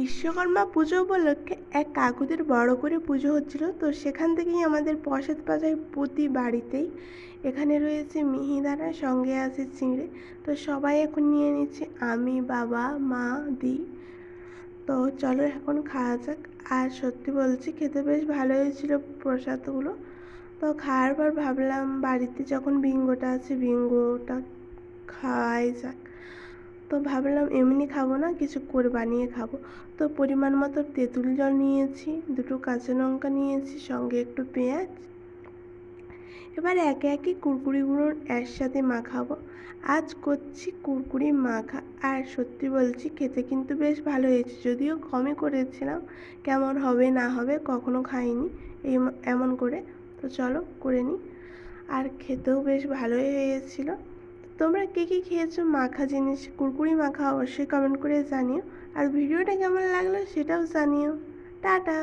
বিশ্বকর্মা পুজো উপলক্ষে এক কাকুদের বড় করে পুজো হচ্ছিল, তো সেখান থেকেই আমাদের প্রসাদ পাঠায় প্রতি বাড়িতেই। এখানে রয়েছে মিহিদানা, সঙ্গে আছে চিঁড়ে। তো সবাই এখন নিয়ে নিচ্ছে, আমি, বাবা, মা, দি। তো চলো এখন খাওয়া যাক। আর সত্যি বলছি, খেতে বেশ ভালো হয়েছিল প্রসাদগুলো। তো খাওয়ার পর ভাবলাম বাড়িতে যখন বিঙ্গোটা আছে, বিঙ্গোটা খাওয়াই যাক। তো ভাবলাম এমনি খাবো না, কিছু করে বানিয়ে খাবো। তো পরিমাণ মতো তেঁতুল জল নিয়েছি, দুটো কাঁচা লঙ্কা নিয়েছি, সঙ্গে একটু পেঁয়াজ। এবার একে একে কুরকুরিগুলো একসাথে মাখাবো। আজ করছি কুরকুরি মাখা। আর সত্যি বলছি, খেতে কিন্তু বেশ ভালো হয়েছে, যদিও কমই করেছিলাম। কেমন হবে না হবে কখনো খাইনি এমন করে। তো চলো করে নিই। আর খেতেও বেশ ভালোই হয়েছিল। তোমরা কে কী খেয়েছো মাখা জিনিস, কুরকুরি মাখা, অবশ্যই কমেন্ট করে জানিও। আর ভিডিওটা কেমন লাগলো সেটাও জানিও। টাটা।